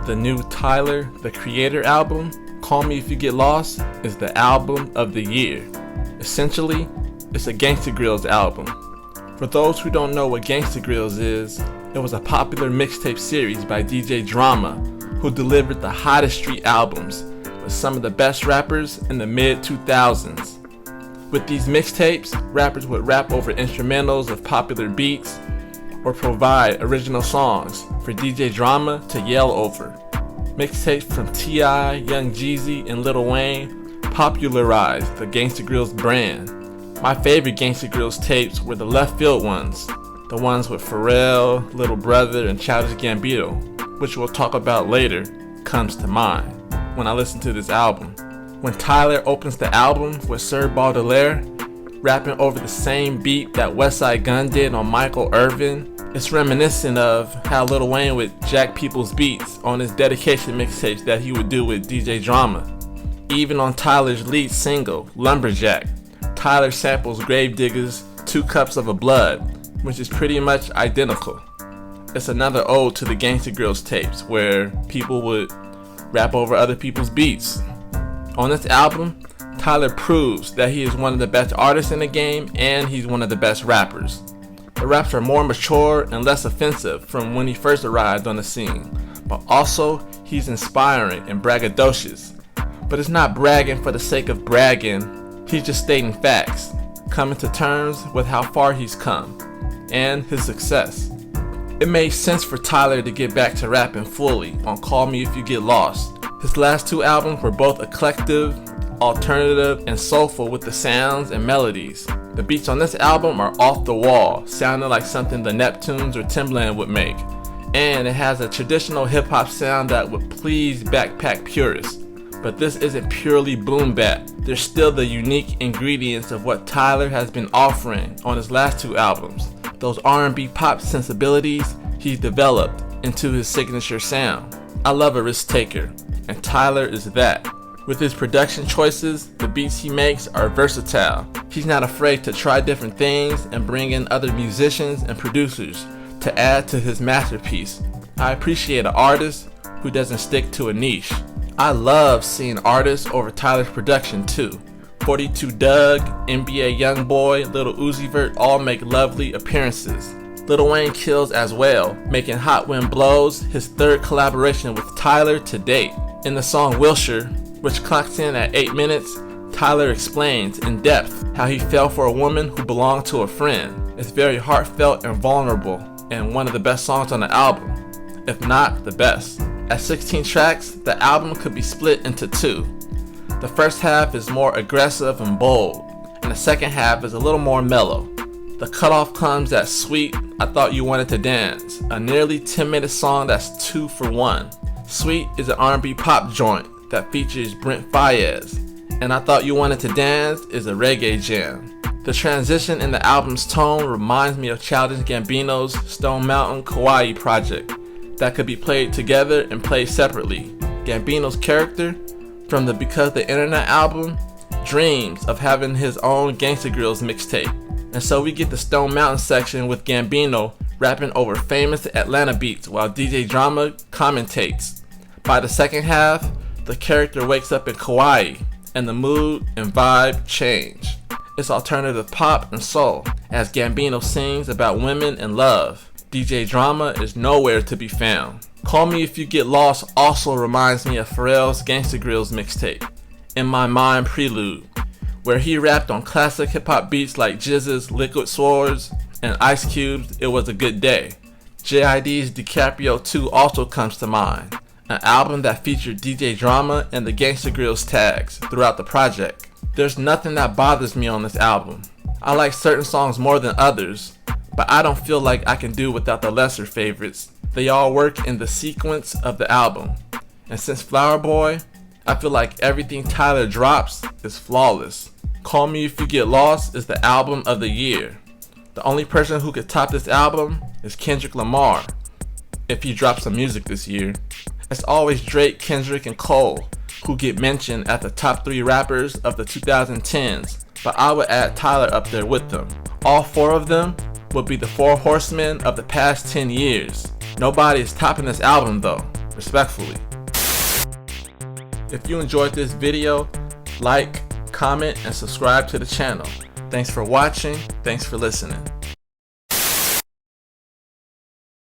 The new Tyler, the Creator album, Call Me If You Get Lost, is the album of the year. Essentially, it's a Gangsta Grillz album. For those who don't know what Gangsta Grillz is, it was a popular mixtape series by DJ Drama, who delivered the hottest street albums with some of the best rappers in the mid-2000s. With these mixtapes, rappers would rap over instrumentals of popular beats or provide original songs for DJ Drama to yell over. Mixtapes from T.I., Young Jeezy, and Lil Wayne popularized the Gangsta Grillz brand. My favorite Gangsta Grillz tapes were the left field ones, the ones with Pharrell, Little Brother, and Childish Gambino, which we'll talk about later, comes to mind when I listen to this album. When Tyler opens the album with Sir Baudelaire rapping over the same beat that Westside Gunn did on Michael Irvin, it's reminiscent of how Lil Wayne would jack people's beats on his dedication mixtapes that he would do with DJ Drama. Even on Tyler's lead single, Lumberjack, Tyler samples Gravediggers' 2 Cups of a Blood, which is pretty much identical. It's another ode to the Gangsta Grillz tapes where people would rap over other people's beats. On this album, Tyler proves that he is one of the best artists in the game and he's one of the best rappers. The raps are more mature and less offensive from when he first arrived on the scene, but also he's inspiring and braggadocious. But it's not bragging for the sake of bragging, he's just stating facts, coming to terms with how far he's come and his success. It made sense for Tyler to get back to rapping fully on Call Me If You Get Lost. His last 2 albums were both eclectic, alternative, and soulful with the sounds and melodies. The beats on this album are off the wall, sounding like something the Neptunes or Timbaland would make. And it has a traditional hip-hop sound that would please backpack purists. But this isn't purely boom bap. There's still the unique ingredients of what Tyler has been offering on his last 2 albums. Those R&B pop sensibilities he's developed into his signature sound. I love a risk taker, and Tyler is that. With his production choices, the beats he makes are versatile. He's not afraid to try different things and bring in other musicians and producers to add to his masterpiece. I appreciate an artist who doesn't stick to a niche. I love seeing artists over Tyler's production too. 42 Doug, NBA Youngboy, Lil Uzi Vert all make lovely appearances. Lil Wayne kills as well, making Hot Wind Blows his 3rd collaboration with Tyler to date. In the song Wilshire, which clocks in at 8 minutes, Tyler explains in depth how he fell for a woman who belonged to a friend. It's very heartfelt and vulnerable, and one of the best songs on the album, if not the best. At 16 tracks, the album could be split into 2. The first half is more aggressive and bold, and the second half is a little more mellow. The cutoff comes at Sweet, I Thought You Wanted to Dance, a nearly 10-minute song that's 2 for 1. Sweet is an R&B pop joint that features Brent Faiyaz, and I Thought You Wanted to Dance is a reggae jam. The transition in the album's tone reminds me of Childish Gambino's Stone Mountain Kawaii project that could be played together and played separately. Gambino's character, from the Because the Internet album, dreams of having his own Gangsta Grillz mixtape, and so we get the Stone Mountain section with Gambino rapping over famous Atlanta beats while DJ Drama commentates. By the second half, the character wakes up in Kauai, and the mood and vibe change. It's alternative pop and soul, as Gambino sings about women and love. DJ Drama is nowhere to be found. Call Me If You Get Lost also reminds me of Pharrell's Gangsta Grillz mixtape, In My Mind Prelude, where he rapped on classic hip-hop beats like Jizz's Liquid Swords and Ice Cube's It Was a Good Day. JID's DiCaprio 2 also comes to mind, an album that featured DJ Drama and the Gangsta Grillz tags throughout the project. There's nothing that bothers me on this album. I like certain songs more than others, but I don't feel like I can do without the lesser favorites. They all work in the sequence of the album. And since Flower Boy, I feel like everything Tyler drops is flawless. Call Me If You Get Lost is the album of the year. The only person who could top this album is Kendrick Lamar, if he drops some music this year. It's always Drake, Kendrick, and Cole who get mentioned at the top 3 rappers of the 2010s, but I would add Tyler up there with them. All 4 of them would be the 4 horsemen of the past 10 years. Nobody is topping this album though. respectfully. If you enjoyed this video, like, comment, and subscribe to the channel. Thanks for watching. Thanks for listening.